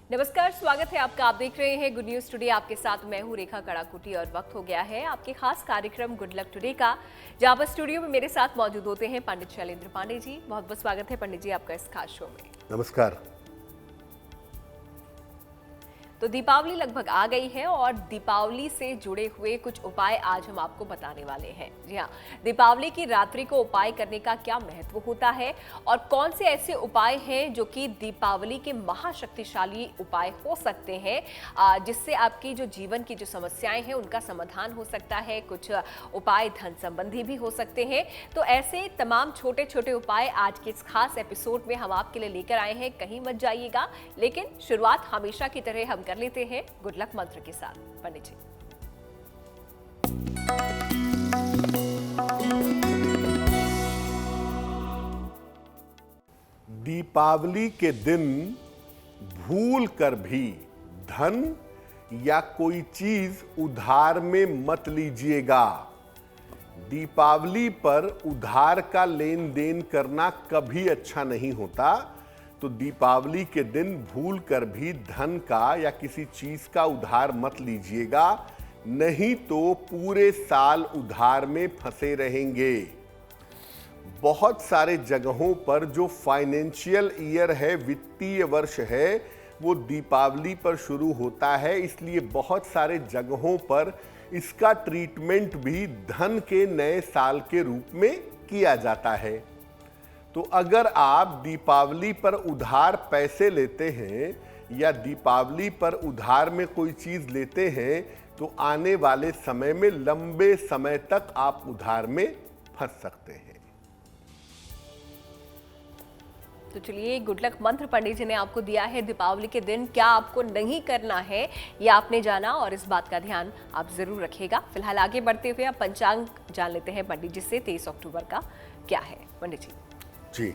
नमस्कार, स्वागत है आपका। आप देख रहे हैं गुड न्यूज टुडे। आपके साथ मैं हूं रेखा कड़ाकुटी और वक्त हो गया है आपके खास कार्यक्रम गुड लक टुडे का, जहां पर स्टूडियो में मेरे साथ मौजूद होते हैं पंडित शैलेंद्र पांडे जी। बहुत बहुत स्वागत है पंडित जी आपका इस खास शो में। नमस्कार। तो दीपावली लगभग आ गई है और दीपावली से जुड़े हुए कुछ उपाय आज हम आपको बताने वाले हैं। जी हाँ, दीपावली की रात्रि को उपाय करने का क्या महत्व होता है और कौन से ऐसे उपाय हैं जो कि दीपावली के महाशक्तिशाली उपाय हो सकते हैं, जिससे आपकी जो जीवन की जो समस्याएं हैं उनका समाधान हो सकता है। कुछ उपाय धन संबंधी भी हो सकते हैं। तो ऐसे तमाम छोटे छोटे उपाय आज के इस खास एपिसोड में हम आपके लिए लेकर आए हैं। कहीं मत जाइएगा, लेकिन शुरुआत हमेशा की तरह हम कर लेते हैं गुड लक मंत्र के साथ। पंडित जी, दीपावली के दिन भूल कर भी धन या कोई चीज उधार में मत लीजिएगा। दीपावली पर उधार का लेन देन करना कभी अच्छा नहीं होता। तो दीपावली के दिन भूल कर भी धन का या किसी चीज का उधार मत लीजिएगा, नहीं तो पूरे साल उधार में फंसे रहेंगे। बहुत सारे जगहों पर जो फाइनेंशियल ईयर है, वित्तीय वर्ष है, वो दीपावली पर शुरू होता है। इसलिए बहुत सारे जगहों पर इसका ट्रीटमेंट भी धन के नए साल के रूप में किया जाता है। तो अगर आप दीपावली पर उधार पैसे लेते हैं या दीपावली पर उधार में कोई चीज लेते हैं, तो आने वाले समय में लंबे समय तक आप उधार में फंस सकते हैं। तो चलिए, गुड लक मंत्र पंडित जी ने आपको दिया है। दीपावली के दिन क्या आपको नहीं करना है ये आपने जाना और इस बात का ध्यान आप जरूर रखिएगा। फिलहाल आगे बढ़ते हुए आप पंचांग जान लेते हैं पंडित जी से। 23 अक्टूबर का क्या है पंडित जी? जी,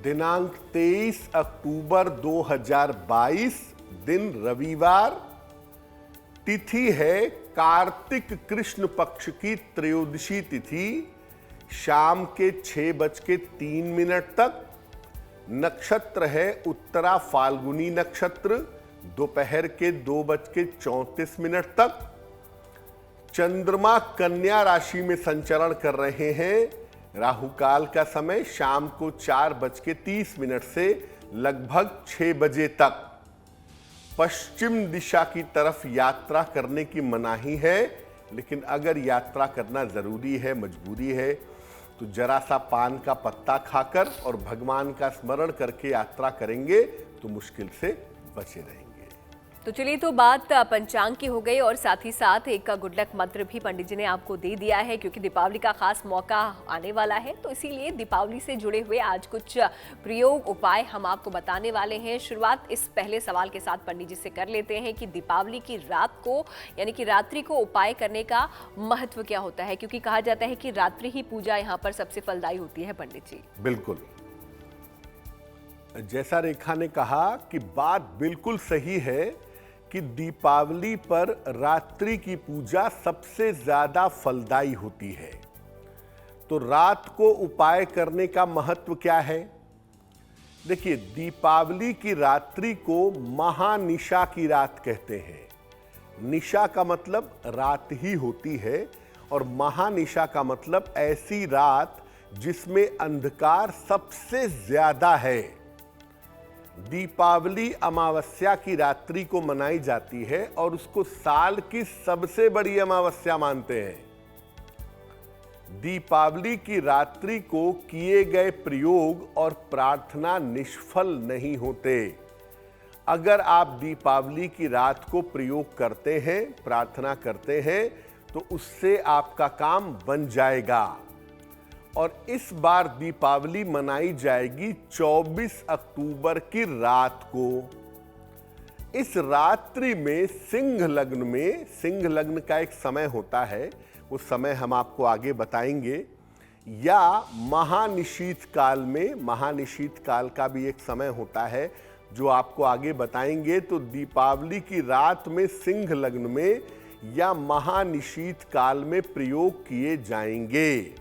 दिनांक 23 अक्टूबर 2022, दिन रविवार, तिथि है कार्तिक कृष्ण पक्ष की त्रयोदशी तिथि, शाम के 6:03 तक। नक्षत्र है उत्तरा फाल्गुनी नक्षत्र, दोपहर के 2:34 तक। चंद्रमा कन्या राशि में संचरण कर रहे हैं। राहु काल का समय शाम को 4:30 से लगभग 6 बजे तक। पश्चिम दिशा की तरफ यात्रा करने की मनाही है, लेकिन अगर यात्रा करना जरूरी है, मजबूरी है, तो जरा सा पान का पत्ता खाकर और भगवान का स्मरण करके यात्रा करेंगे तो मुश्किल से बचे रहेंगे। तो चलिए, तो बात पंचांग की हो गई और साथ ही साथ एक गुड लक मंत्र भी पंडित जी ने आपको दे दिया है, क्योंकि दीपावली का खास मौका आने वाला है। तो इसीलिए दीपावली से जुड़े हुए आज कुछ प्रयोग उपाय हम आपको बताने वाले हैं। शुरुआत इस पहले सवाल के साथ पंडित जी से कर लेते हैं कि दीपावली की रात को यानी कि रात्रि को उपाय करने का महत्व क्या होता है, क्योंकि कहा जाता है कि रात्रि ही पूजा यहाँ पर सबसे फलदायी होती है। पंडित जी, बिल्कुल, जैसा रेखा ने कहा कि बात बिल्कुल सही है कि दीपावली पर रात्रि की पूजा सबसे ज्यादा फलदायी होती है। तो रात को उपाय करने का महत्व क्या है? देखिए, दीपावली की रात्रि को महानिशा की रात कहते हैं। निशा का मतलब रात ही होती है और महानिशा का मतलब ऐसी रात जिसमें अंधकार सबसे ज्यादा है। दीपावली अमावस्या की रात्रि को मनाई जाती है और उसको साल की सबसे बड़ी अमावस्या मानते हैं। दीपावली की रात्रि को किए गए प्रयोग और प्रार्थना निष्फल नहीं होते। अगर आप दीपावली की रात को प्रयोग करते हैं, प्रार्थना करते हैं, तो उससे आपका काम बन जाएगा। और इस बार दीपावली मनाई जाएगी 24 अक्टूबर की रात को। इस रात्रि में सिंह लग्न का एक समय होता है, वो समय हम आपको आगे बताएंगे, या महानिशीत काल का भी एक समय होता है जो आपको आगे बताएंगे। तो दीपावली की रात में सिंह लग्न में या महानिशीत काल में प्रयोग किए जाएंगे।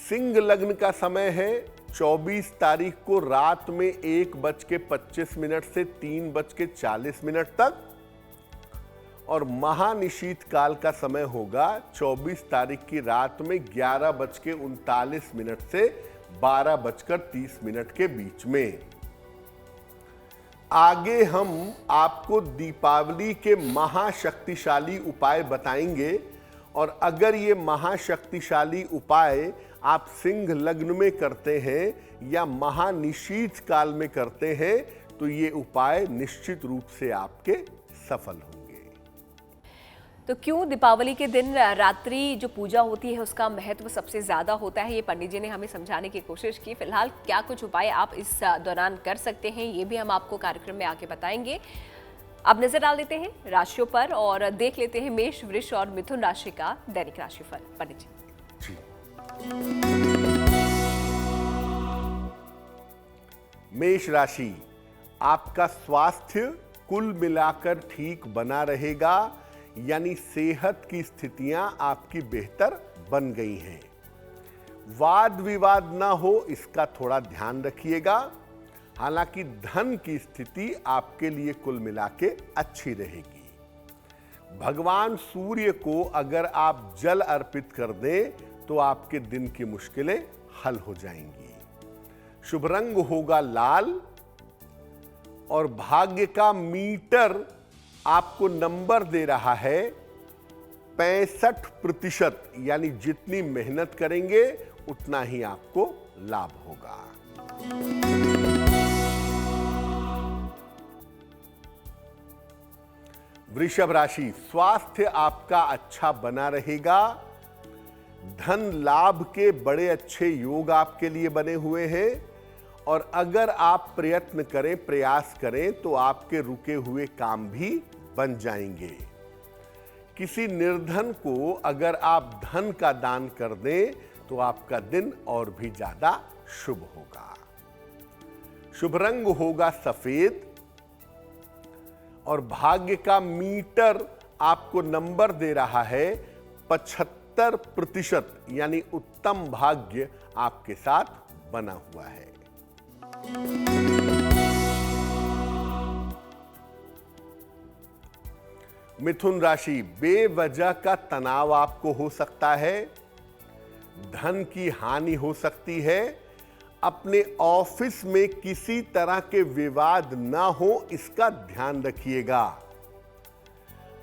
सिंह लग्न का समय है 24 तारीख को रात में 1:25 से 3:40 तक, और महानिशीत काल का समय होगा 24 तारीख की रात में 11:39 से 12:30 के बीच में। आगे हम आपको दीपावली के महाशक्तिशाली उपाय बताएंगे, और अगर ये महाशक्तिशाली उपाय आप सिंह लग्न में करते हैं या महानिशीत काल में करते हैं तो ये उपाय निश्चित रूप से आपके सफल होंगे। तो क्यों दीपावली के दिन रात्रि जो पूजा होती है उसका महत्व सबसे ज्यादा होता है, ये पंडित जी ने हमें समझाने की कोशिश की। फिलहाल क्या कुछ उपाय आप इस दौरान कर सकते हैं ये भी हम आपको कार्यक्रम में आगे बताएंगे। अब नजर डाल देते हैं राशियों पर और देख लेते हैं मेष, वृष और मिथुन राशि का दैनिक राशिफल। पंडित जी। मेष राशि, आपका स्वास्थ्य कुल मिलाकर ठीक बना रहेगा, यानी सेहत की स्थितियां आपकी बेहतर बन गई हैं। वाद विवाद ना हो इसका थोड़ा ध्यान रखिएगा। हालांकि धन की स्थिति आपके लिए कुल मिला के अच्छी रहेगी। भगवान सूर्य को अगर आप जल अर्पित कर दें तो आपके दिन की मुश्किलें हल हो जाएंगी। शुभ रंग होगा लाल, और भाग्य का मीटर आपको नंबर दे रहा है 65%, यानी जितनी मेहनत करेंगे उतना ही आपको लाभ होगा। वृषभ राशि, स्वास्थ्य आपका अच्छा बना रहेगा। धन लाभ के बड़े अच्छे योग आपके लिए बने हुए हैं, और अगर आप प्रयत्न करें, प्रयास करें तो आपके रुके हुए काम भी बन जाएंगे। किसी निर्धन को अगर आप धन का दान कर दें तो आपका दिन और भी ज्यादा शुभ होगा। शुभ रंग होगा सफेद, और भाग्य का मीटर आपको नंबर दे रहा है 75%, यानी उत्तम भाग्य आपके साथ बना हुआ है। मिथुन राशि, बेवजह का तनाव आपको हो सकता है, धन की हानि हो सकती है। अपने ऑफिस में किसी तरह के विवाद ना हो इसका ध्यान रखिएगा।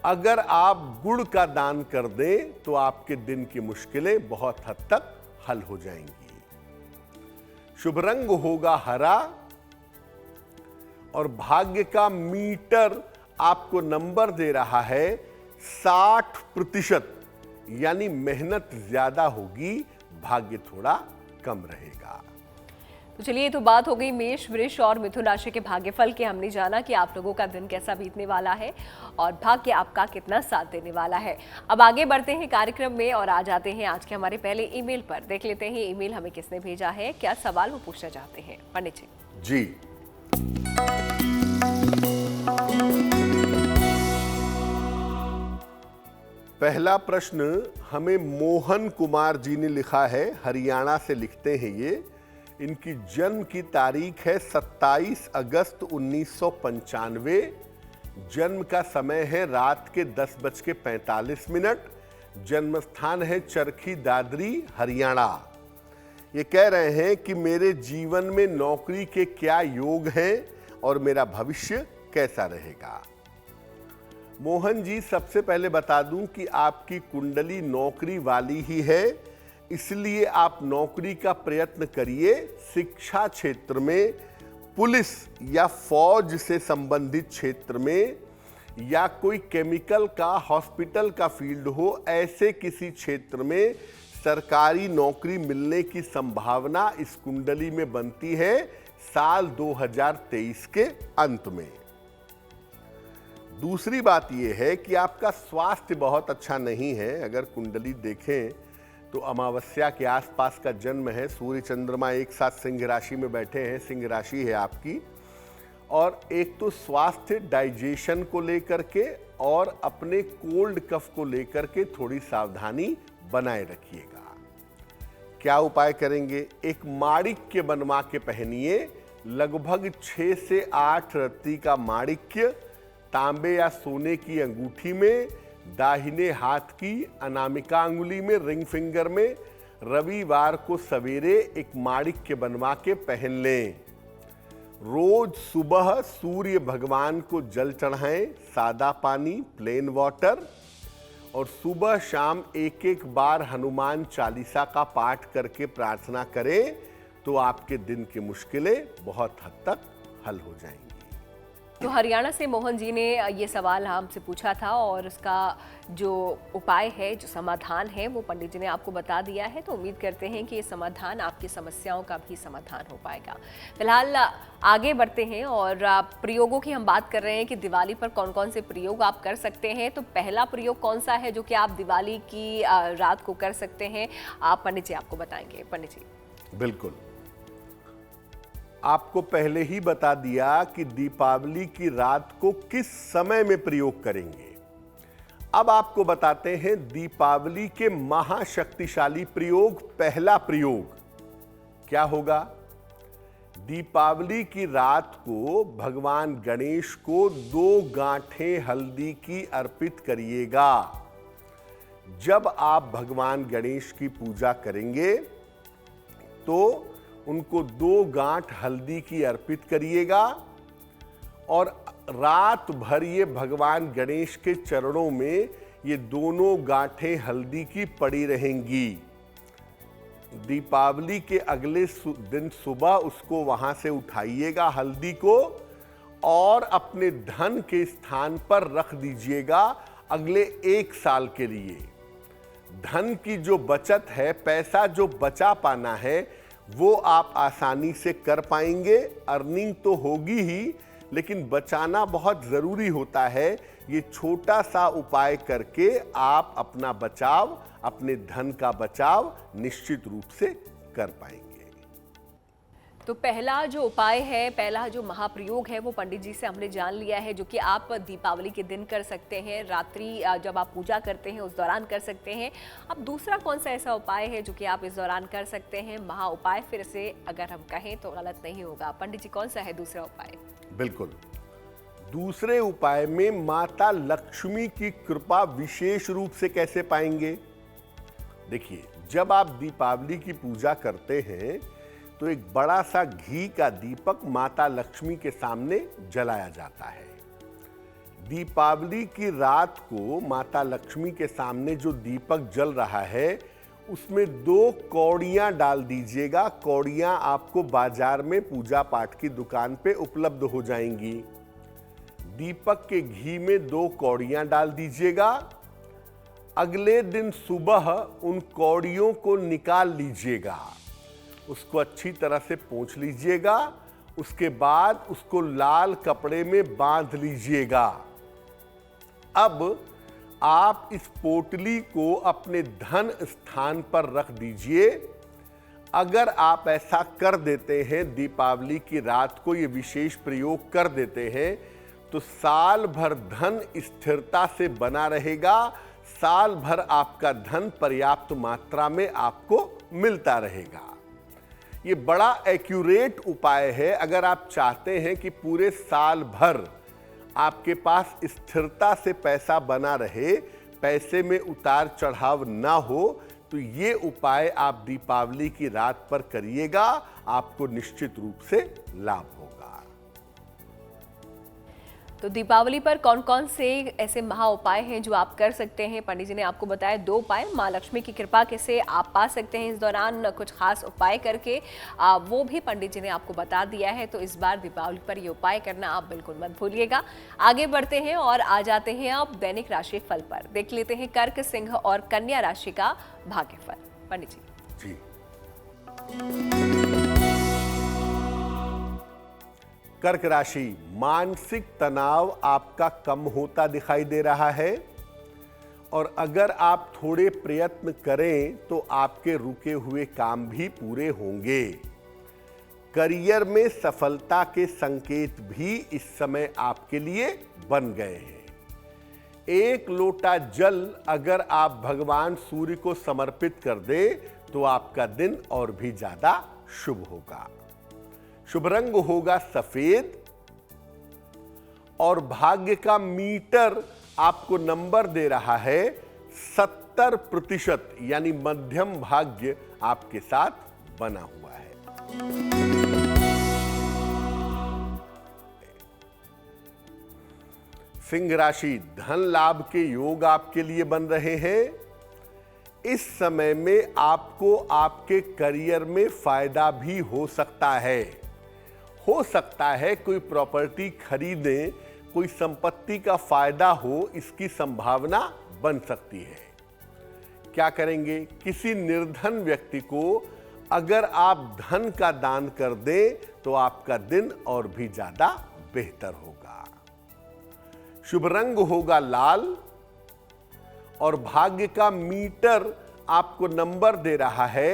अगर आप गुड़ का दान कर दें तो आपके दिन की मुश्किलें बहुत हद तक हल हो जाएंगी। शुभ रंग होगा हरा, और भाग्य का मीटर आपको नंबर दे रहा है 60%, यानी मेहनत ज्यादा होगी, भाग्य थोड़ा कम रहेगा। तो चलिए, तो बात हो गई मेष, वृष और मिथुन राशि के भाग्यफल के। हमने जाना कि आप लोगों का दिन कैसा बीतने वाला है और भाग्य आपका कितना साथ देने वाला है। अब आगे बढ़ते हैं कार्यक्रम में और आ जाते हैं आज के हमारे पहले ईमेल पर। देख लेते हैं ईमेल हमें किसने भेजा है, क्या सवाल वो पूछना चाहते हैं। पंडित जी। पहला प्रश्न हमें मोहन कुमार जी ने लिखा है, हरियाणा से लिखते हैं ये। इनकी जन्म की तारीख है 27 अगस्त 1995। जन्म का समय है रात के 10:45। जन्म स्थान है चरखी दादरी, हरियाणा। ये कह रहे हैं कि मेरे जीवन में नौकरी के क्या योग हैं और मेरा भविष्य कैसा रहेगा। मोहन जी, सबसे पहले बता दूं कि आपकी कुंडली नौकरी वाली ही है, इसलिए आप नौकरी का प्रयत्न करिए। शिक्षा क्षेत्र में, पुलिस या फौज से संबंधित क्षेत्र में, या कोई केमिकल का, हॉस्पिटल का फील्ड हो, ऐसे किसी क्षेत्र में सरकारी नौकरी मिलने की संभावना इस कुंडली में बनती है साल 2023 के अंत में। दूसरी बात यह है कि आपका स्वास्थ्य बहुत अच्छा नहीं है। अगर कुंडली देखें तो अमावस्या के आसपास का जन्म है, सूर्य चंद्रमा एक साथ सिंह राशि में बैठे हैं, सिंह राशि है आपकी। और एक तो स्वास्थ्य, डाइजेशन को लेकर के और अपने कोल्ड कफ को लेकर के थोड़ी सावधानी बनाए रखिएगा। क्या उपाय करेंगे? एक माणिक्य बनवा के पहनिए, लगभग 6 से 8 रत्ती का माणिक्य तांबे या सोने की अंगूठी में, दाहिने हाथ की अनामिका अंगुली में, रिंग फिंगर में, रविवार को सवेरे एक माणिक्य बनवा के पहन लें। रोज सुबह सूर्य भगवान को जल चढ़ाएं, सादा पानी, प्लेन वाटर, और सुबह शाम एक एक बार हनुमान चालीसा का पाठ करके प्रार्थना करें तो आपके दिन की मुश्किलें बहुत हद तक हल हो जाएंगी। तो हरियाणा से मोहन जी ने ये सवाल हमसे पूछा था और उसका जो उपाय है, जो समाधान है, वो पंडित जी ने आपको बता दिया है। तो उम्मीद करते हैं कि ये समाधान आपकी समस्याओं का भी समाधान हो पाएगा। फिलहाल आगे बढ़ते हैं और प्रयोगों की हम बात कर रहे हैं कि दिवाली पर कौन कौन से प्रयोग आप कर सकते हैं। तो पहला प्रयोग कौन सा है जो कि आप दिवाली की रात को कर सकते हैं, आप पंडित जी आपको बताएंगे। पंडित जी। बिल्कुल, आपको पहले ही बता दिया कि दीपावली की रात को किस समय में प्रयोग करेंगे। अब आपको बताते हैं दीपावली के महाशक्तिशाली प्रयोग। पहला प्रयोग क्या होगा? दीपावली की रात को भगवान गणेश को 2 गांठें हल्दी की अर्पित करिएगा। जब आप भगवान गणेश की पूजा करेंगे तो उनको 2 गांठ हल्दी की अर्पित करिएगा और रात भर ये भगवान गणेश के चरणों में ये दोनों गांठें हल्दी की पड़ी रहेंगी। दीपावली के अगले दिन सुबह उसको वहां से उठाइएगा हल्दी को और अपने धन के स्थान पर रख दीजिएगा अगले 1 साल के लिए। धन की जो बचत है, पैसा जो बचा पाना है, वो आप आसानी से कर पाएंगे। अर्निंग तो होगी ही, लेकिन बचाना बहुत ज़रूरी होता है। ये छोटा सा उपाय करके आप अपना बचाव, अपने धन का बचाव निश्चित रूप से कर पाएंगे। तो पहला जो उपाय है, पहला जो महाप्रयोग है, वो पंडित जी से हमने जान लिया है, जो कि आप दीपावली के दिन कर सकते हैं, रात्रि जब आप पूजा करते हैं उस दौरान कर सकते हैं। अब दूसरा कौन सा ऐसा उपाय है जो कि आप इस दौरान कर सकते हैं? महा उपाय फिर से अगर हम कहें तो गलत नहीं होगा। पंडित जी, कौन सा है दूसरा उपाय? बिल्कुल, दूसरे उपाय में माता लक्ष्मी की कृपा विशेष रूप से कैसे पाएंगे? देखिए, जब आप दीपावली की पूजा करते हैं तो एक बड़ा सा घी का दीपक माता लक्ष्मी के सामने जलाया जाता है। दीपावली की रात को माता लक्ष्मी के सामने जो दीपक जल रहा है उसमें 2 कौड़ियां डाल दीजिएगा। कौड़ियां आपको बाजार में पूजा पाठ की दुकान पे उपलब्ध हो जाएंगी। दीपक के घी में 2 कौड़ियां डाल दीजिएगा। अगले दिन सुबह उन कौड़ियों को निकाल लीजिएगा, उसको अच्छी तरह से पोंछ लीजिएगा। उसके बाद उसको लाल कपड़े में बांध लीजिएगा। अब आप इस पोटली को अपने धन स्थान पर रख दीजिए। अगर आप ऐसा कर देते हैं, दीपावली की रात को ये विशेष प्रयोग कर देते हैं, तो साल भर धन स्थिरता से बना रहेगा। साल भर आपका धन पर्याप्त मात्रा में आपको मिलता रहेगा। ये बड़ा एक्यूरेट उपाय है। अगर आप चाहते हैं कि पूरे साल भर आपके पास स्थिरता से पैसा बना रहे, पैसे में उतार चढ़ाव ना हो, तो ये उपाय आप दीपावली की रात पर करिएगा, आपको निश्चित रूप से लाभ होगा। तो दीपावली पर कौन कौन से ऐसे महा उपाय हैं जो आप कर सकते हैं? पंडित जी ने आपको बताया 2 उपाय। माँ लक्ष्मी की कृपा कैसे आप पा सकते हैं इस दौरान कुछ खास उपाय करके, वो भी पंडित जी ने आपको बता दिया है। तो इस बार दीपावली पर ये उपाय करना आप बिल्कुल मत भूलिएगा। आगे बढ़ते हैं और आ जाते हैं अब दैनिक राशि फल पर। देख लेते हैं कर्क, सिंह और कन्या राशि का भाग्यफल। पंडित जी। कर्क राशि, मानसिक तनाव आपका कम होता दिखाई दे रहा है और अगर आप थोड़े प्रयत्न करें तो आपके रुके हुए काम भी पूरे होंगे। करियर में सफलता के संकेत भी इस समय आपके लिए बन गए हैं। 1 लोटा जल अगर आप भगवान सूर्य को समर्पित कर दें तो आपका दिन और भी ज्यादा शुभ होगा। शुभ रंग होगा सफेद और भाग्य का मीटर आपको नंबर दे रहा है 70%, यानी मध्यम भाग्य आपके साथ बना हुआ है। सिंह राशि, धन लाभ के योग आपके लिए बन रहे हैं। इस समय में आपको आपके करियर में फायदा भी हो सकता है। कोई प्रॉपर्टी खरीदें, कोई संपत्ति का फायदा हो, इसकी संभावना बन सकती है। क्या करेंगे? किसी निर्धन व्यक्ति को अगर आप धन का दान कर दें तो आपका दिन और भी ज्यादा बेहतर होगा। शुभ रंग होगा लाल और भाग्य का मीटर आपको नंबर दे रहा है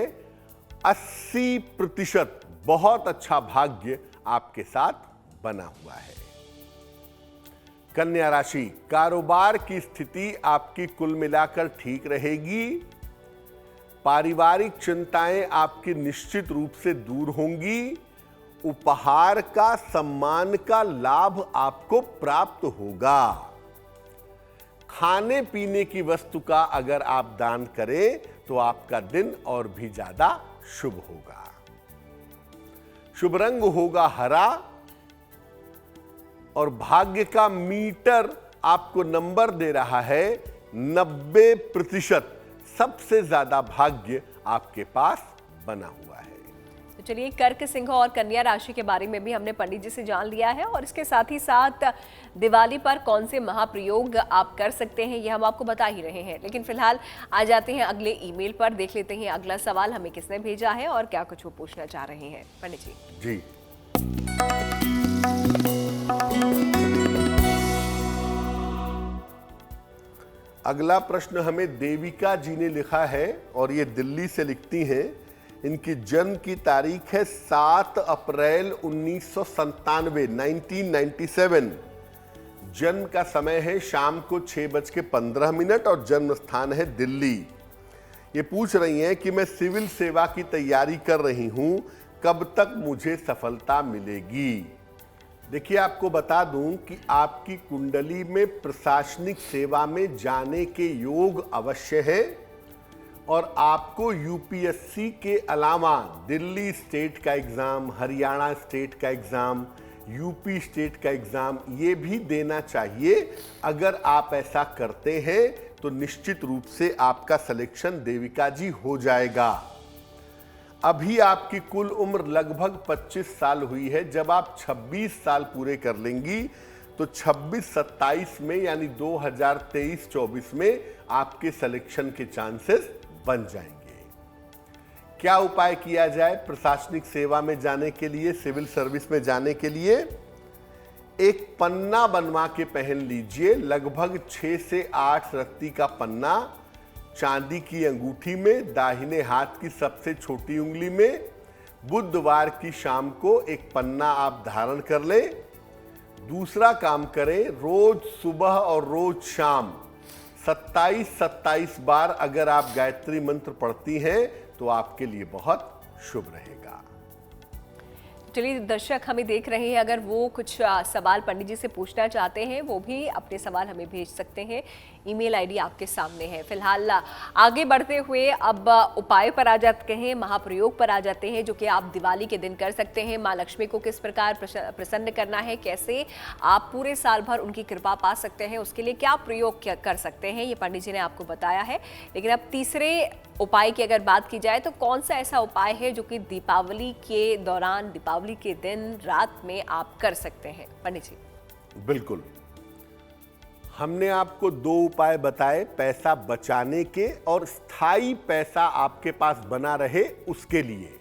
80%। बहुत अच्छा भाग्य आपके साथ बना हुआ है। कन्या राशि, कारोबार की स्थिति आपकी कुल मिलाकर ठीक रहेगी। पारिवारिक चिंताएं आपकी निश्चित रूप से दूर होंगी। उपहार का, सम्मान का लाभ आपको प्राप्त होगा। खाने पीने की वस्तु का अगर आप दान करें तो आपका दिन और भी ज्यादा शुभ होगा। शुभ रंग होगा हरा और भाग्य का मीटर आपको नंबर दे रहा है 90%। सबसे ज्यादा भाग्य आपके पास बना हुआ है। तो चलिए, कर्क, सिंह और कन्या राशि के बारे में भी हमने पंडित जी से जान लिया है और इसके साथ ही साथ दिवाली पर कौन से महाप्रयोग आप कर सकते हैं ये हम आपको बता ही रहे हैं। लेकिन फिलहाल आ जाते हैं अगले ईमेल पर, देख लेते हैं अगला सवाल हमें किसने भेजा है और क्या कुछ वो पूछना चाह रहे हैं। पंडित जी। अगला प्रश्न हमें देविका जी ने लिखा है और ये दिल्ली से लिखती हैं। इनकी जन्म की तारीख है 7 अप्रैल 1997, 1997। जन्म का समय है शाम को 6:15 और जन्म स्थान है दिल्ली। ये पूछ रही हैं कि मैं सिविल सेवा की तैयारी कर रही हूं, कब तक मुझे सफलता मिलेगी? देखिए, आपको बता दूं कि आपकी कुंडली में प्रशासनिक सेवा में जाने के योग अवश्य है और आपको यूपीएससी के अलावा दिल्ली स्टेट का एग्जाम, हरियाणा स्टेट का एग्जाम, यूपी स्टेट का एग्जाम ये भी देना चाहिए। अगर आप ऐसा करते हैं तो निश्चित रूप से आपका सिलेक्शन देविका जी हो जाएगा। अभी आपकी कुल उम्र लगभग 25 साल हुई है। जब आप 26 साल पूरे कर लेंगी तो 26-27 में यानी 2023-24 में आपके सिलेक्शन के चांसेस बन जाएंगे। क्या उपाय किया जाए प्रशासनिक सेवा में जाने के लिए, सिविल सर्विस में जाने के लिए? एक पन्ना बनवा के पहन लीजिए, लगभग 6 से 8 रत्ती का पन्ना, चांदी की अंगूठी में, दाहिने हाथ की सबसे छोटी उंगली में। बुधवार की शाम को एक पन्ना आप धारण कर लें। दूसरा काम करें, रोज सुबह और रोज शाम 27-27 बार अगर आप गायत्री मंत्र पढ़ती हैं तो आपके लिए बहुत शुभ रहेगा। चलिए, दर्शक हमें देख रहे हैं, अगर वो कुछ सवाल पंडित जी से पूछना चाहते हैं वो भी अपने सवाल हमें भेज सकते हैं। ईमेल आईडी आपके सामने है। फिलहाल आगे बढ़ते हुए अब उपाय पर आ जाते हैं, महाप्रयोग पर आ जाते हैं जो कि आप दिवाली के दिन कर सकते हैं। माँ लक्ष्मी को किस प्रकार प्रसन्न करना है, कैसे आप पूरे साल भर उनकी कृपा पा सकते हैं, उसके लिए क्या प्रयोग कर सकते हैं, ये पंडित जी ने आपको बताया है। लेकिन अब तीसरे उपाय की अगर बात की जाए तो कौन सा ऐसा उपाय है जो कि दीपावली के दौरान, दीपावली के दिन रात में आप कर सकते हैं पंडित जी? बिल्कुल, हमने आपको 2 उपाय बताए पैसा बचाने के और स्थायी पैसा आपके पास बना रहे उसके लिए।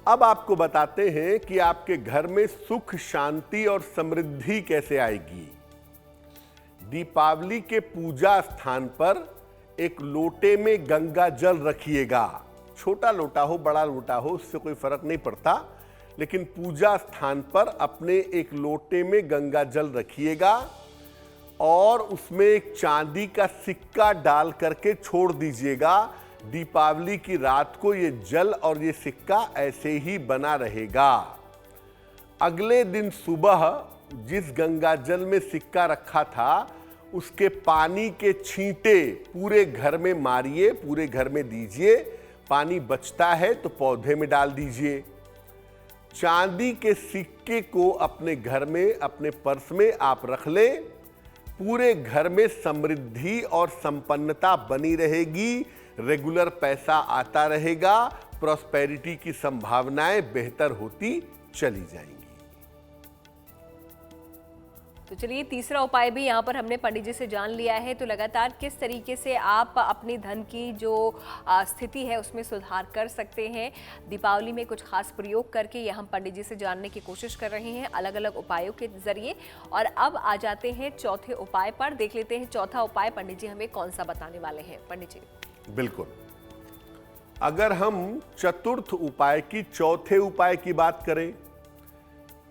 अब आपको बताते हैं कि आपके घर में सुख, शांति और समृद्धि कैसे आएगी। दीपावली के पूजा स्थान पर एक लोटे में गंगा जल रखिएगा। छोटा लोटा हो, बड़ा लोटा हो, उससे कोई फर्क नहीं पड़ता, लेकिन पूजा स्थान पर अपने एक लोटे में गंगा जल रखिएगा और उसमें एक चांदी का सिक्का डाल करके छोड़ दीजिएगा। दीपावली की रात को ये जल और ये सिक्का ऐसे ही बना रहेगा। अगले दिन सुबह जिस गंगा जल में सिक्का रखा था उसके पानी के छींटे पूरे घर में मारिए, पूरे घर में दीजिए। पानी बचता है तो पौधे में डाल दीजिए। चांदी के सिक्के को अपने घर में, अपने पर्स में आप रख लें। पूरे घर में समृद्धि और संपन्नता बनी रहेगी, रेगुलर पैसा आता रहेगा, प्रॉस्पेरिटी की संभावनाएं बेहतर होती चली जाएंगी। तो चलिए, तीसरा उपाय भी यहाँ पर हमने पंडित जी से जान लिया है। तो लगातार किस तरीके से आप अपनी धन की जो स्थिति है उसमें सुधार कर सकते हैं, दीपावली में कुछ खास प्रयोग करके, ये हम पंडित जी से जानने की कोशिश कर रहे हैं अलग अलग उपायों के जरिए। और अब आ जाते हैं चौथे उपाय पर। देख लेते हैं चौथा उपाय पंडित जी हमें कौन सा बताने वाले हैं। पंडित जी। बिल्कुल, अगर हम चतुर्थ उपाय की, चौथे उपाय की बात करें,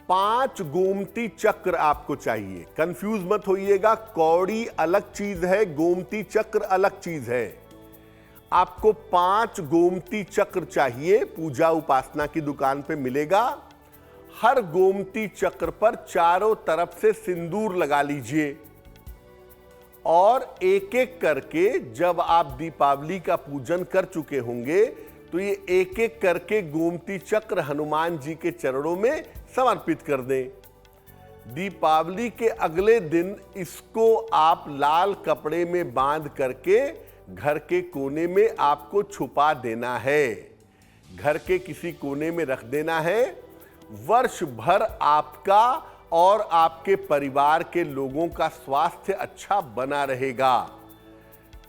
5 गोमती चक्र आपको चाहिए। कंफ्यूज मत होइएगा, कौड़ी अलग चीज है, गोमती चक्र अलग चीज है। आपको 5 गोमती चक्र चाहिए, पूजा उपासना की दुकान पे मिलेगा। हर गोमती चक्र पर चारों तरफ से सिंदूर लगा लीजिए और एक एक करके जब आप दीपावली का पूजन कर चुके होंगे तो ये एक एक करके गोमती चक्र हनुमान जी के चरणों में समर्पित कर दें। दीपावली के अगले दिन इसको आप लाल कपड़े में बांध करके घर के कोने में आपको छुपा देना है, घर के किसी कोने में रख देना है। वर्ष भर आपका और आपके परिवार के लोगों का स्वास्थ्य अच्छा बना रहेगा।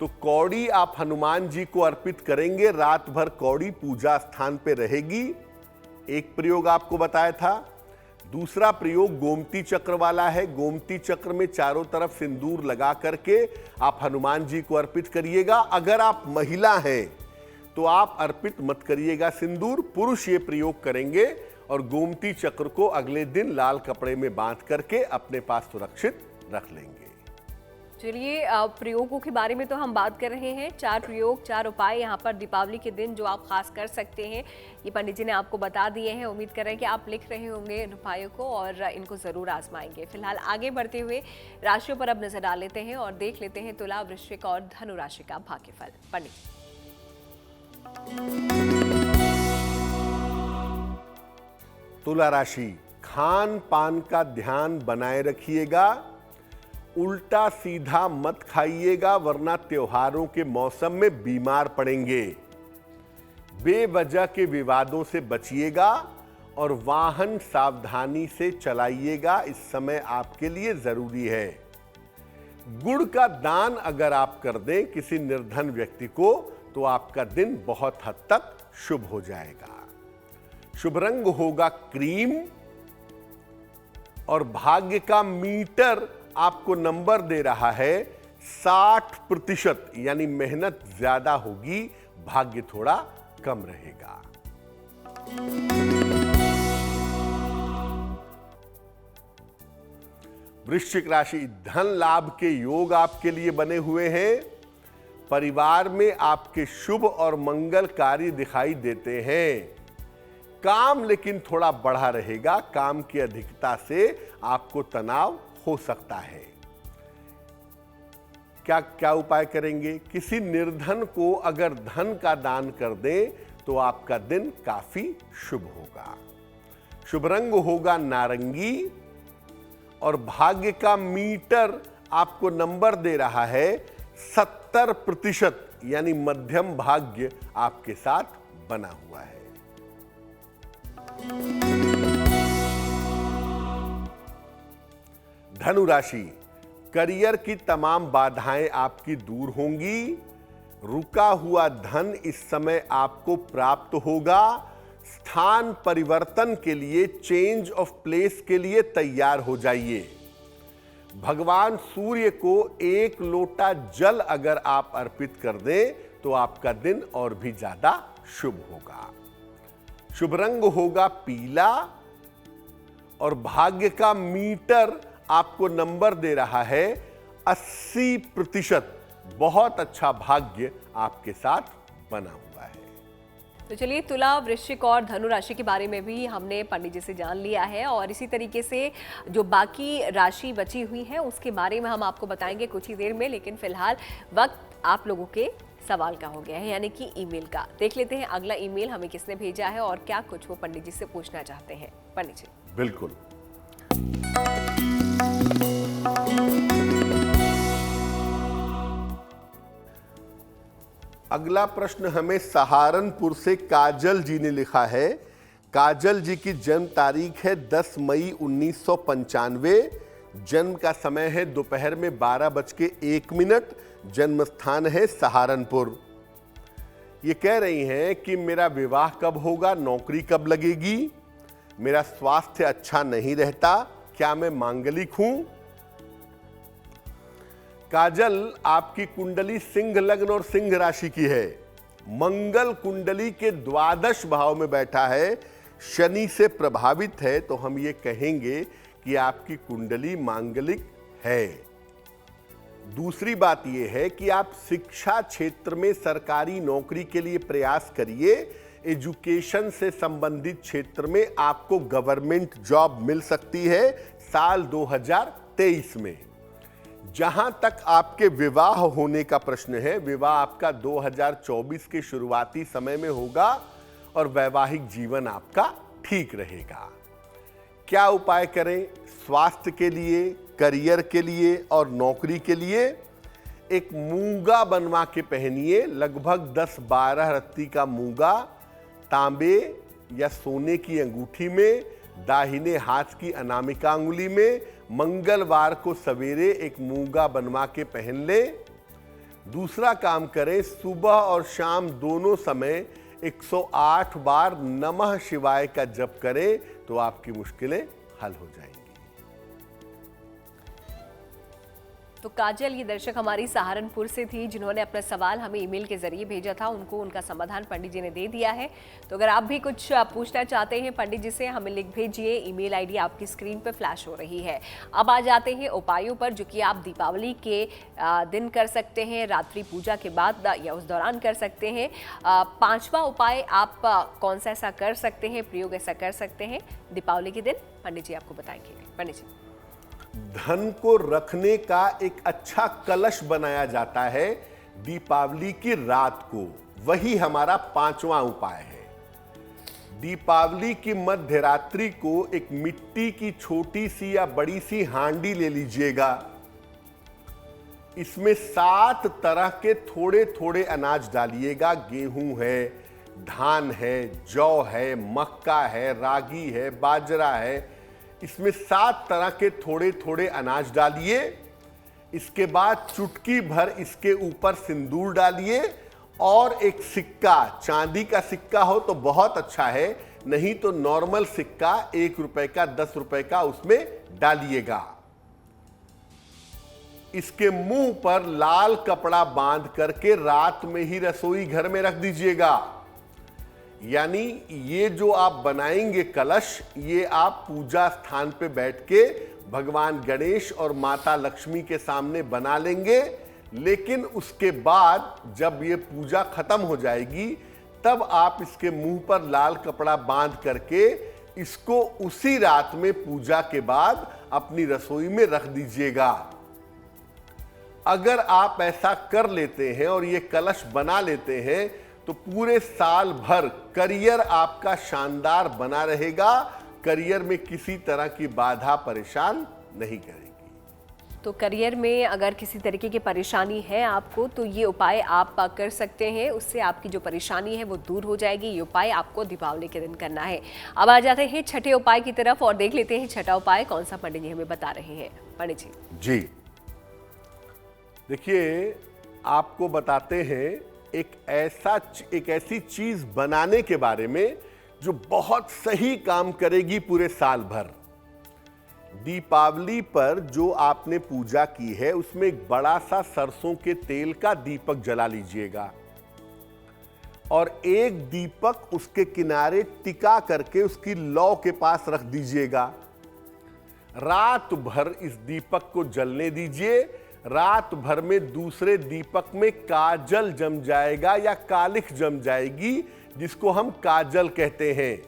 तो कौड़ी आप हनुमान जी को अर्पित करेंगे, रात भर कौड़ी पूजा स्थान पे रहेगी। एक प्रयोग आपको बताया था। दूसरा प्रयोग गोमती चक्र वाला है। गोमती चक्र में चारों तरफ सिंदूर लगा करके आप हनुमान जी को अर्पित करिएगा। अगर आप महिला हैं तो आप अर्पित मत करिएगा सिंदूर, पुरुष ये प्रयोग करेंगे और गोमती चक्र को अगले दिन लाल कपड़े में बांध करके अपने पास सुरक्षित रख लेंगे। चलिए, प्रयोगों के बारे में तो हम बात कर रहे हैं। 4 प्रयोग, 4 उपाय यहाँ पर दीपावली के दिन जो आप खास कर सकते हैं, ये पंडित जी ने आपको बता दिए हैं। उम्मीद कर रहे हैं कि आप लिख रहे होंगे इन उपायों को और इनको जरूर आजमाएंगे। फिलहाल आगे बढ़ते हुए राशियों पर अब नजर डाल लेते हैं और देख लेते हैं तुला, वृश्चिक और धनु राशि का भाग्यफल। पंडित। तुला राशि, खान पान का ध्यान बनाए रखिएगा। उल्टा सीधा मत खाइएगा वरना त्योहारों के मौसम में बीमार पड़ेंगे। बेवजह के विवादों से बचिएगा और वाहन सावधानी से चलाइएगा, इस समय आपके लिए जरूरी है। गुड़ का दान अगर आप कर दें किसी निर्धन व्यक्ति को तो आपका दिन बहुत हद तक शुभ हो जाएगा। शुभ रंग होगा क्रीम और भाग्य का मीटर आपको नंबर दे रहा है 60%, यानी मेहनत ज्यादा होगी, भाग्य थोड़ा कम रहेगा। वृश्चिक राशि, धन लाभ के योग आपके लिए बने हुए हैं। परिवार में आपके शुभ और मंगल कार्य दिखाई देते हैं। काम लेकिन थोड़ा बढ़ा रहेगा, काम की अधिकता से आपको तनाव हो सकता है। क्या क्या उपाय करेंगे? किसी निर्धन को अगर धन का दान कर दें तो आपका दिन काफी शुभ होगा। शुभ रंग होगा नारंगी और भाग्य का मीटर आपको नंबर दे रहा है 70%, यानी मध्यम भाग्य आपके साथ बना हुआ है। धनु राशि, करियर की तमाम बाधाएं आपकी दूर होंगी। रुका हुआ धन इस समय आपको प्राप्त होगा। स्थान परिवर्तन के लिए, चेंज ऑफ प्लेस के लिए तैयार हो जाइए। भगवान सूर्य को 1 लोटा जल अगर आप अर्पित कर दें तो आपका दिन और भी ज्यादा शुभ होगा। शुभ रंग होगा पीला और भाग्य का मीटर आपको नंबर दे रहा है 80%। बहुत अच्छा भाग्य आपके साथ बना हुआ है। तो चलिए, तुला, वृश्चिक और धनु राशि के बारे में भी हमने पंडित जी से जान लिया है और इसी तरीके से जो बाकी राशि बची हुई है उसके बारे में हम आपको बताएंगे कुछ ही देर में। लेकिन फिलहाल वक्त आप लोगों के सवाल का हो गया है, यानी कि ईमेल का। देख लेते हैं अगला ईमेल हमें किसने भेजा है और क्या कुछ वो पंडित जी से पूछना चाहते हैं। पंडित जी। बिल्कुल। अगला प्रश्न हमें सहारनपुर से काजल जी ने लिखा है। काजल जी की जन्म तारीख है 10 मई 1995। जन्म का समय है दोपहर में 12:01। जन्म स्थान है सहारनपुर। ये कह रही हैं कि मेरा विवाह कब होगा, नौकरी कब लगेगी, मेरा स्वास्थ्य अच्छा नहीं रहता, क्या मैं मांगलिक हूं। काजल, आपकी कुंडली सिंह लग्न और सिंह राशि की है। मंगल कुंडली के द्वादश भाव में बैठा है, शनि से प्रभावित है, तो हम ये कहेंगे कि आपकी कुंडली मांगलिक है। दूसरी बात यह है कि आप शिक्षा क्षेत्र में सरकारी नौकरी के लिए प्रयास करिए। एजुकेशन से संबंधित क्षेत्र में आपको गवर्नमेंट जॉब मिल सकती है साल 2023 में। जहां तक आपके विवाह होने का प्रश्न है, विवाह आपका 2024 के शुरुआती समय में होगा और वैवाहिक जीवन आपका ठीक रहेगा। क्या उपाय करें? स्वास्थ्य के लिए, करियर के लिए और नौकरी के लिए एक मूंगा बनवा के पहनिए। लगभग 10-12 रत्ती का मूंगा तांबे या सोने की अंगूठी में, दाहिने हाथ की अनामिका अंगुली में, मंगलवार को सवेरे एक मूंगा बनवा के पहन ले। दूसरा काम करें, सुबह और शाम दोनों समय 108 बार नमः शिवाय का जप करें तो आपकी मुश्किलें हल हो जाएंगी। तो काजल, ये दर्शक हमारी सहारनपुर से थी जिन्होंने अपना सवाल हमें ईमेल के जरिए भेजा था। उनको उनका समाधान पंडित जी ने दे दिया है। तो अगर आप भी कुछ पूछना चाहते हैं पंडित जी से, हमें लिख भेजिए। ईमेल आईडी आपकी स्क्रीन पर फ्लैश हो रही है। अब आ जाते हैं उपायों पर, जो कि आप दीपावली के दिन कर सकते हैं, रात्रि पूजा के बाद या उस दौरान कर सकते हैं। 5वां उपाय आप कौन सा ऐसा कर सकते हैं, प्रयोग ऐसा कर सकते हैं दीपावली के दिन, पंडित जी आपको बताएंगे। पंडित जी। धन को रखने का एक अच्छा कलश बनाया जाता है दीपावली की रात को, वही हमारा 5वां उपाय है। दीपावली की मध्य रात्रि को एक मिट्टी की छोटी सी या बड़ी सी हांडी ले लीजिएगा। इसमें 7 तरह के थोड़े थोड़े अनाज डालिएगा। गेहूं है, धान है, जौ है, मक्का है, रागी है, बाजरा है। इसमें 7 तरह के थोड़े थोड़े अनाज डालिए। इसके बाद चुटकी भर इसके ऊपर सिंदूर डालिए और एक सिक्का, चांदी का सिक्का हो तो बहुत अच्छा है, नहीं तो नॉर्मल सिक्का 1 रुपए का, 10 रुपए का उसमें डालिएगा। इसके मुंह पर लाल कपड़ा बांध करके रात में ही रसोई घर में रख दीजिएगा। यानी ये जो आप बनाएंगे कलश, ये आप पूजा स्थान पे बैठ के भगवान गणेश और माता लक्ष्मी के सामने बना लेंगे। लेकिन उसके बाद जब ये पूजा खत्म हो जाएगी तब आप इसके मुंह पर लाल कपड़ा बांध करके इसको उसी रात में पूजा के बाद अपनी रसोई में रख दीजिएगा। अगर आप ऐसा कर लेते हैं और ये कलश बना लेते हैं तो पूरे साल भर करियर आपका शानदार बना रहेगा। करियर में किसी तरह की बाधा परेशान नहीं करेगी। तो करियर में अगर किसी तरीके की परेशानी है आपको, तो ये उपाय आप कर सकते हैं। उससे आपकी जो परेशानी है वो दूर हो जाएगी। ये उपाय आपको दीपावली के दिन करना है। अब आ जाते हैं छठे उपाय की तरफ और देख लेते हैं छठा उपाय कौन सा पंडित जी हमें बता रहे हैं। पंडित जी। जी देखिए, आपको बताते हैं एक ऐसी चीज बनाने के बारे में जो बहुत सही काम करेगी पूरे साल भर। दीपावली पर जो आपने पूजा की है उसमें एक बड़ा सा सरसों के तेल का दीपक जला लीजिएगा और एक दीपक उसके किनारे टिका करके उसकी लौ के पास रख दीजिएगा। रात भर इस दीपक को जलने दीजिए। रात भर में दूसरे दीपक में काजल जम जाएगा या कालिख जम जाएगी, जिसको हम काजल कहते हैं।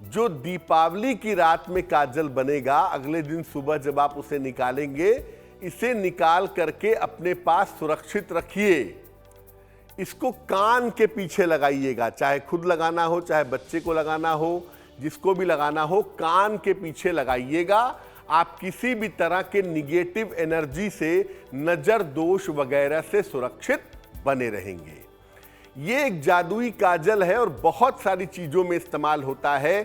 जो दीपावली की रात में काजल बनेगा, अगले दिन सुबह जब आप उसे निकालेंगे, इसे निकाल करके अपने पास सुरक्षित रखिए। इसको कान के पीछे लगाइएगा, चाहे खुद लगाना हो, चाहे बच्चे को लगाना हो, जिसको भी लगाना हो, कान के पीछे लगाइएगा। आप किसी भी तरह के निगेटिव एनर्जी से, नजर दोष वगैरह से सुरक्षित बने रहेंगे। ये एक जादुई काजल है और बहुत सारी चीजों में इस्तेमाल होता है,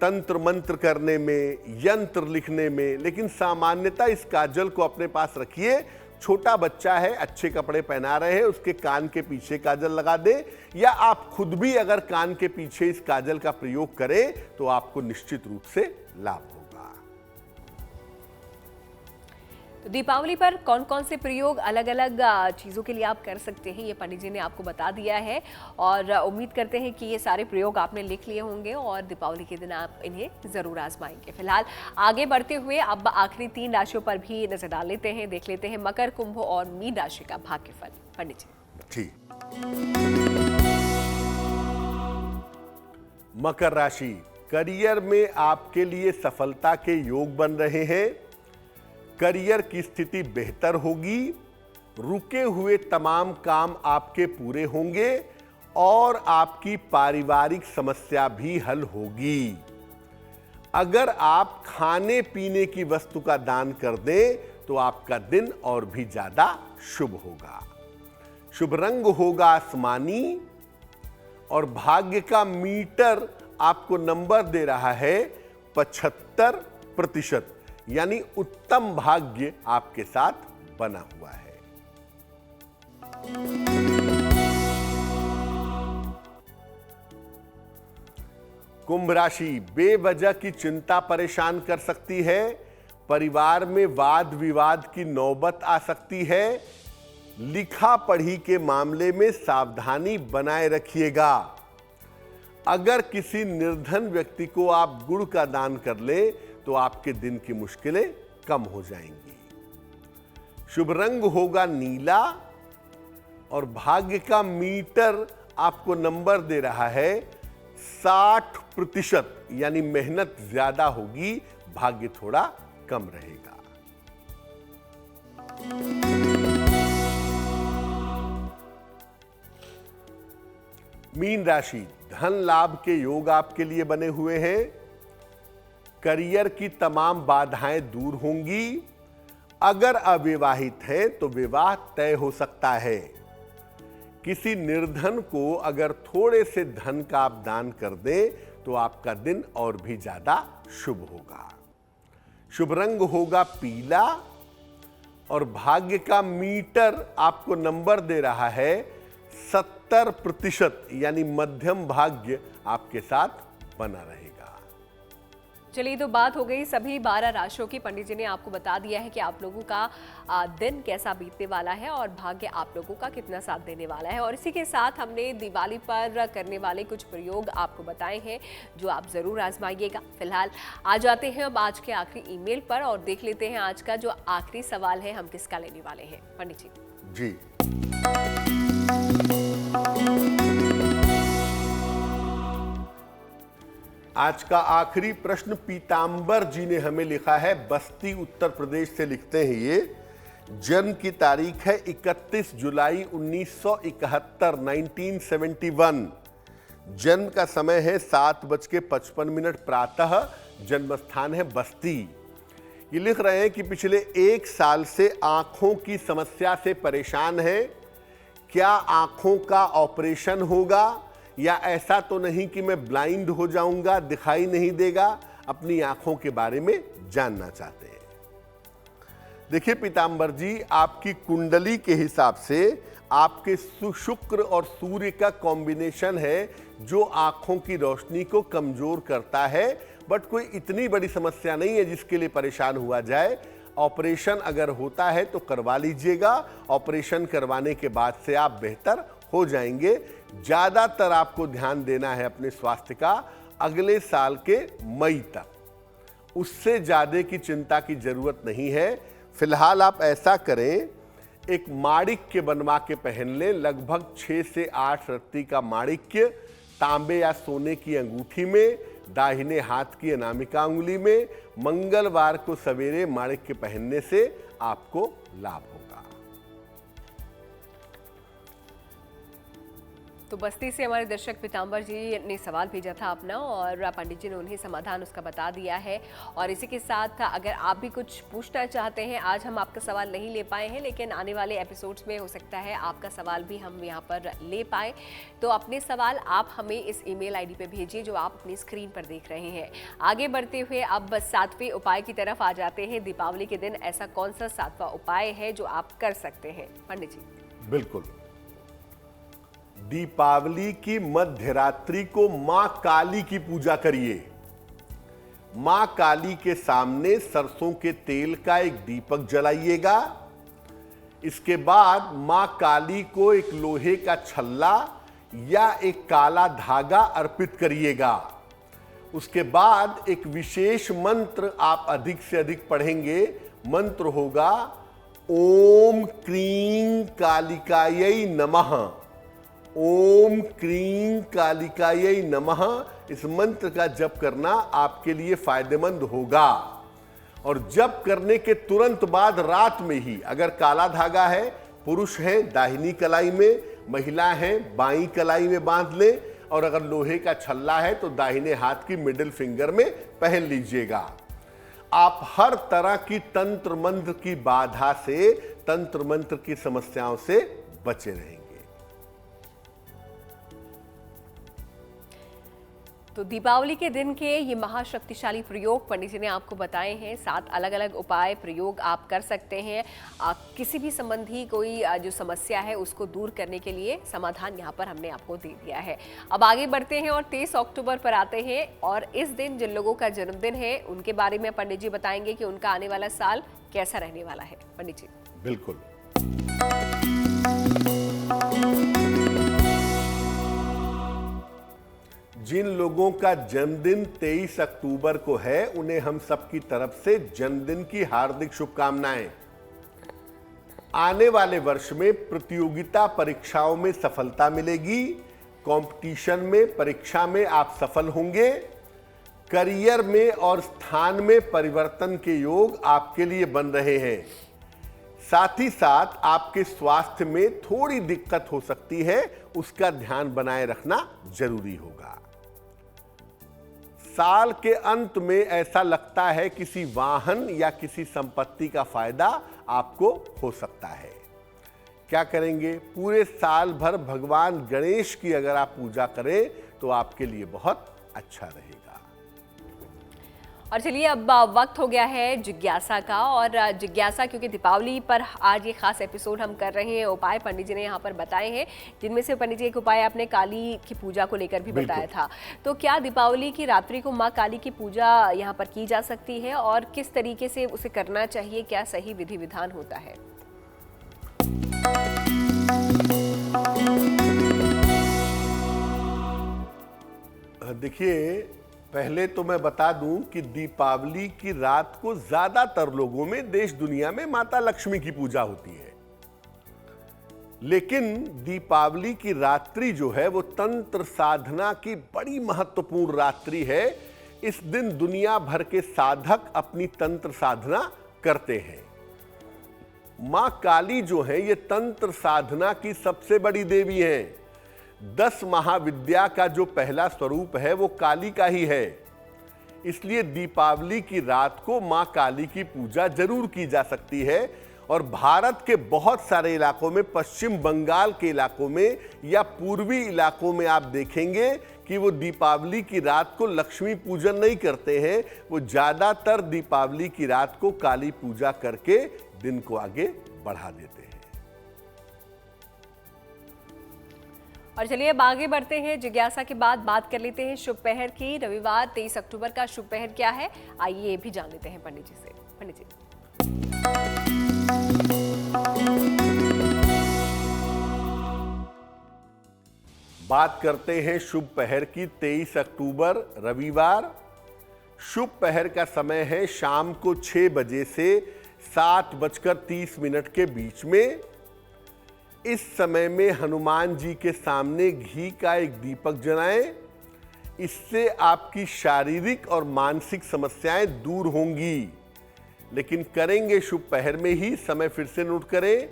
तंत्र मंत्र करने में, यंत्र लिखने में। लेकिन सामान्यतः इस काजल को अपने पास रखिए। छोटा बच्चा है, अच्छे कपड़े पहना रहे हैं, उसके कान के पीछे काजल लगा दे, या आप खुद भी अगर कान के पीछे इस काजल का प्रयोग करें तो आपको निश्चित रूप से लाभ होगा। तो दीपावली पर कौन कौन से प्रयोग अलग अलग चीज़ों के लिए आप कर सकते हैं, ये पंडित जी ने आपको बता दिया है। और उम्मीद करते हैं कि ये सारे प्रयोग आपने लिख लिए होंगे और दीपावली के दिन आप इन्हें ज़रूर आजमाएंगे। फिलहाल आगे बढ़ते हुए अब आखिरी 3 राशियों पर भी नजर डाल लेते हैं, देख लेते हैं मकर, कुंभ और मीन राशि का भाग्यफल। पंडित जी। ठीक। मकर राशि, करियर में आपके लिए सफलता के योग बन रहे हैं। करियर की स्थिति बेहतर होगी। रुके हुए तमाम काम आपके पूरे होंगे और आपकी पारिवारिक समस्या भी हल होगी। अगर आप खाने पीने की वस्तु का दान कर दें तो आपका दिन और भी ज्यादा शुभ होगा। शुभ रंग होगा आसमानी और भाग्य का मीटर आपको नंबर दे रहा है 75%, यानी उत्तम भाग्य आपके साथ बना हुआ है। कुंभ राशि, बेवजह की चिंता परेशान कर सकती है। परिवार में वाद विवाद की नौबत आ सकती है। लिखा पढ़ी के मामले में सावधानी बनाए रखिएगा। अगर किसी निर्धन व्यक्ति को आप गुड़ का दान कर ले तो आपके दिन की मुश्किलें कम हो जाएंगी। शुभ रंग होगा नीला और भाग्य का मीटर आपको नंबर दे रहा है 60%, यानी मेहनत ज्यादा होगी, भाग्य थोड़ा कम रहेगा। मीन राशि, धन लाभ के योग आपके लिए बने हुए हैं। करियर की तमाम बाधाएं दूर होंगी। अगर अविवाहित है तो विवाह तय हो सकता है। किसी निर्धन को अगर थोड़े से धन का आप दान कर दें तो आपका दिन और भी ज्यादा शुभ होगा। शुभ रंग होगा पीला और भाग्य का मीटर आपको नंबर दे रहा है 70%, यानी मध्यम भाग्य आपके साथ बना रहेगा। चलिए, तो बात हो गई सभी 12 राशियों की। पंडित जी ने आपको बता दिया है कि आप लोगों का दिन कैसा बीतने वाला है और भाग्य आप लोगों का कितना साथ देने वाला है। और इसी के साथ हमने दिवाली पर करने वाले कुछ प्रयोग आपको बताए हैं जो आप ज़रूर आजमाइएगा। फिलहाल आ जाते हैं अब आज के आखिरी ईमेल पर और देख लेते हैं आज का जो आखिरी सवाल है हम किसका लेने वाले हैं। पंडित जी। आज का आखिरी प्रश्न पीतांबर जी ने हमें लिखा है, बस्ती उत्तर प्रदेश से लिखते हैं ये। जन्म की तारीख है 31 जुलाई 1971, 1971। जन्म का समय है 7:55 प्रातः। जन्म स्थान है बस्ती। ये लिख रहे हैं कि पिछले 1 साल से आंखों की समस्या से परेशान है। क्या आंखों का ऑपरेशन होगा या ऐसा तो नहीं कि मैं ब्लाइंड हो जाऊंगा, दिखाई नहीं देगा? अपनी आंखों के बारे में जानना चाहते हैं। देखिए पीतांबर जी, आपकी कुंडली के हिसाब से आपके शुक्र और सूर्य का कॉम्बिनेशन है जो आंखों की रोशनी को कमजोर करता है। बट कोई इतनी बड़ी समस्या नहीं है जिसके लिए परेशान हुआ जाए। ऑपरेशन अगर होता है तो करवा लीजिएगा। ऑपरेशन करवाने के बाद से आप बेहतर हो जाएंगे। ज्यादातर आपको ध्यान देना है अपने स्वास्थ्य का अगले साल के मई तक। उससे ज्यादा की चिंता की जरूरत नहीं है। फिलहाल आप ऐसा करें, एक माणिक्य बनवा के पहन लें। लगभग 6 से 8 रत्ती का माणिक्य तांबे या सोने की अंगूठी में, दाहिने हाथ की अनामिका अंगुली में। मंगलवार को सवेरे माणिक्य पहनने से आपको लाभ होगा। तो बस्ती से हमारे दर्शक पीताम्बर जी ने सवाल भेजा था अपना, और पंडित जी ने उन्हें समाधान उसका बता दिया है। और इसी के साथ अगर आप भी कुछ पूछना चाहते हैं, आज हम आपका सवाल नहीं ले पाए हैं, लेकिन आने वाले एपिसोड्स में हो सकता है आपका सवाल भी हम यहाँ पर ले पाए। तो अपने सवाल आप हमें इस ईमेल आईडी पे भेजिए जो आप अपनी स्क्रीन पर देख रहे हैं। आगे बढ़ते हुए अब 7वें उपाय की तरफ आ जाते हैं। दीपावली के दिन ऐसा कौन सा 7वां उपाय है जो आप कर सकते हैं पंडित जी? बिल्कुल, दीपावली की मध्यरात्रि को मां काली की पूजा करिए। मां काली के सामने सरसों के तेल का एक दीपक जलाइएगा। इसके बाद मां काली को एक लोहे का छल्ला या एक काला धागा अर्पित करिएगा। उसके बाद एक विशेष मंत्र आप अधिक से अधिक पढ़ेंगे। मंत्र होगा ओम क्रीं कालिकायै नमः। ओम क्रीं कालिकायै नमः। इस मंत्र का जप करना आपके लिए फायदेमंद होगा। और जप करने के तुरंत बाद रात में ही, अगर काला धागा है, पुरुष हैं दाहिनी कलाई में, महिला हैं बाईं कलाई में बांध लें, और अगर लोहे का छल्ला है तो दाहिने हाथ की मिडिल फिंगर में पहन लीजिएगा। आप हर तरह की तंत्र मंत्र की बाधा से, तंत्र मंत्र की समस्याओं से बचे रहेंगे। तो दीपावली के दिन के ये महाशक्तिशाली प्रयोग पंडित जी ने आपको बताए हैं। 7 अलग अलग उपाय प्रयोग आप कर सकते हैं। किसी भी संबंधी कोई जो समस्या है उसको दूर करने के लिए समाधान यहाँ पर हमने आपको दे दिया है। अब आगे बढ़ते हैं और 23 अक्टूबर पर आते हैं, और इस दिन जिन लोगों का जन्मदिन है उनके बारे में पंडित जी बताएंगे कि उनका आने वाला साल कैसा रहने वाला है। पंडित जी बिल्कुल, जिन लोगों का जन्मदिन 23 अक्टूबर को है उन्हें हम सबकी तरफ से जन्मदिन की हार्दिक शुभकामनाएं। आने वाले वर्ष में प्रतियोगिता परीक्षाओं में सफलता मिलेगी। कंपटीशन में, परीक्षा में आप सफल होंगे। करियर में और स्थान में परिवर्तन के योग आपके लिए बन रहे हैं। साथ ही साथ आपके स्वास्थ्य में थोड़ी दिक्कत हो सकती है, उसका ध्यान बनाए रखना जरूरी होगा। साल के अंत में ऐसा लगता है किसी वाहन या किसी संपत्ति का फायदा आपको हो सकता है। क्या करेंगे? पूरे साल भर भगवान गणेश की अगर आप पूजा करें तो आपके लिए बहुत अच्छा रहेगा। और चलिए अब वक्त हो गया है जिज्ञासा का, और जिज्ञासा क्योंकि दीपावली पर आज ये खास एपिसोड हम कर रहे हैं। उपाय पंडित जी ने यहाँ पर बताए हैं, जिनमें से पंडित जी एक उपाय आपने काली की पूजा को लेकर भी बताया था। तो क्या दीपावली की रात्रि को माँ काली की पूजा यहाँ पर की जा सकती है, और किस तरीके से उसे करना चाहिए, क्या सही विधि विधान होता है? देखिए, पहले तो मैं बता दूं कि दीपावली की रात को ज्यादातर लोगों में देश दुनिया में माता लक्ष्मी की पूजा होती है। लेकिन दीपावली की रात्रि जो है वो तंत्र साधना की बड़ी महत्वपूर्ण रात्रि है। इस दिन दुनिया भर के साधक अपनी तंत्र साधना करते हैं। मां काली जो है ये तंत्र साधना की सबसे बड़ी देवी हैं। 10 महाविद्या का जो पहला स्वरूप है वो काली का ही है। इसलिए दीपावली की रात को मां काली की पूजा जरूर की जा सकती है। और भारत के बहुत सारे इलाकों में, पश्चिम बंगाल के इलाकों में या पूर्वी इलाकों में आप देखेंगे कि वो दीपावली की रात को लक्ष्मी पूजन नहीं करते हैं। वो ज्यादातर दीपावली की रात को काली पूजा करके दिन को आगे बढ़ा देते हैं। और चलिए अब आगे बढ़ते हैं। जिज्ञासा के बाद बात कर लेते हैं शुभ पहर की। रविवार 23 अक्टूबर का शुभ पहर क्या है, आइए ये भी जान लेते हैं पंडित जी से। पंडित जी बात करते हैं शुभ पहर की। 23 अक्टूबर रविवार। शुभ पहर का समय है शाम को 6 बजे से 7:30 के बीच में। इस समय में हनुमान जी के सामने घी का एक दीपक जलाएं। इससे आपकी शारीरिक और मानसिक समस्याएं दूर होंगी। लेकिन करेंगे शुभ पहर में ही। समय फिर से नोट करें,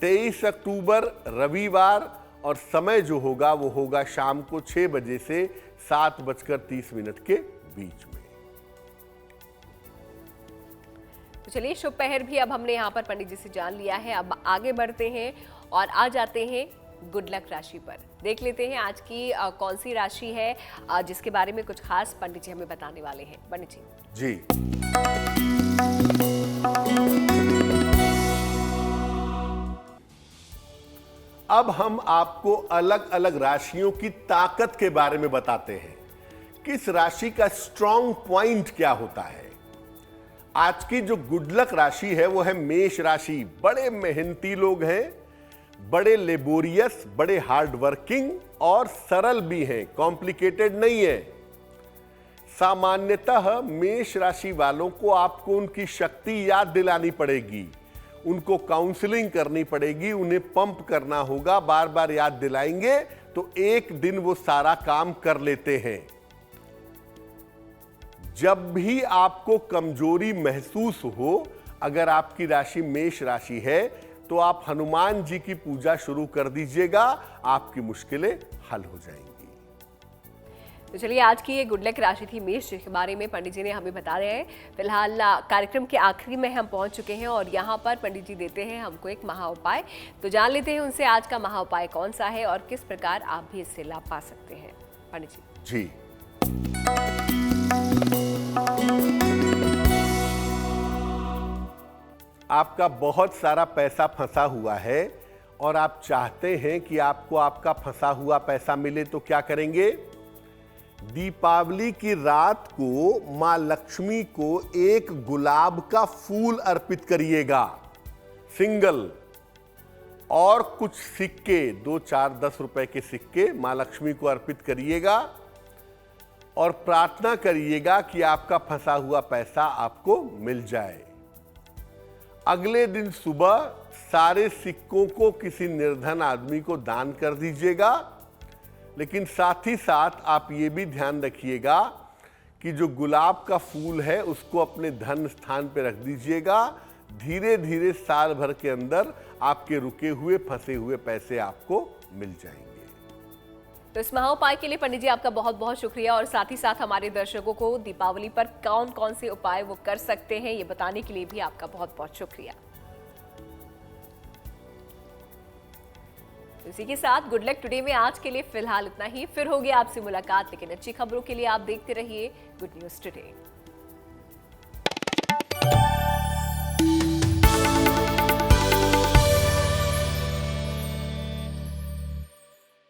23 अक्टूबर रविवार, और समय जो होगा वो होगा शाम को 6 बजे से 7:30 के बीच में। तो चलिए, शुभ पहर भी अब हमने यहाँ पर पंडित जी से जान लिया है। अब आगे बढ़ते हैं और आ जाते हैं गुड लक राशि पर। देख लेते हैं आज की कौन सी राशि है जिसके बारे में कुछ खास पंडित जी हमें बताने वाले हैं। पंडित जी अब हम आपको अलग अलग राशियों की ताकत के बारे में बताते हैं। किस राशि का स्ट्रॉन्ग पॉइंट क्या होता है। आज की जो गुड लक राशि है वो है मेष राशि। बड़े मेहनती लोग हैं, बड़े लेबोरियस, बड़े हार्ड वर्किंग और सरल भी हैं, कॉम्प्लिकेटेड नहीं है। सामान्यतः मेष राशि वालों को आपको उनकी शक्ति याद दिलानी पड़ेगी, उनको काउंसलिंग करनी पड़ेगी, उन्हें पंप करना होगा। बार बार याद दिलाएंगे तो एक दिन वो सारा काम कर लेते हैं। जब भी आपको कमजोरी महसूस हो, अगर आपकी राशि मेष राशि है, तो आप हनुमान जी की पूजा शुरू कर दीजिएगा, आपकी मुश्किलें हल हो जाएंगी। तो चलिए, आज की ये गुड लक राशि थी मेष के बारे में पंडित जी ने हमें बता रहे हैं। फिलहाल कार्यक्रम के आखिरी में हम पहुंच चुके हैं और यहाँ पर पंडित जी देते हैं हमको एक महा उपाय। तो जान लेते हैं उनसे आज का महा उपाय कौन सा है और किस प्रकार आप भी इससे लाभ पा सकते हैं। पंडित जी आपका बहुत सारा पैसा फंसा हुआ है और आप चाहते हैं कि आपको आपका फंसा हुआ पैसा मिले, तो क्या करेंगे। दीपावली की रात को मां लक्ष्मी को एक गुलाब का फूल अर्पित करिएगा, सिंगल, और कुछ सिक्के, 2, 4, 10 रुपए के सिक्के मां लक्ष्मी को अर्पित करिएगा और प्रार्थना करिएगा कि आपका फंसा हुआ पैसा आपको मिल जाए। अगले दिन सुबह सारे सिक्कों को किसी निर्धन आदमी को दान कर दीजिएगा। लेकिन साथ ही साथ आप ये भी ध्यान रखिएगा कि जो गुलाब का फूल है उसको अपने धन स्थान पे रख दीजिएगा। धीरे धीरे साल भर के अंदर आपके रुके हुए फंसे हुए पैसे आपको मिल जाएंगे। तो इस महाउपाय के लिए पंडित जी आपका बहुत बहुत शुक्रिया और साथ ही साथ हमारे दर्शकों को दीपावली पर कौन कौन से उपाय वो कर सकते हैं ये बताने के लिए भी आपका बहुत बहुत शुक्रिया। इसी के साथ गुड लक टुडे में आज के लिए फिलहाल इतना ही। फिर होगी आपसे मुलाकात, लेकिन अच्छी खबरों के लिए आप देखते रहिए गुड न्यूज टुडे।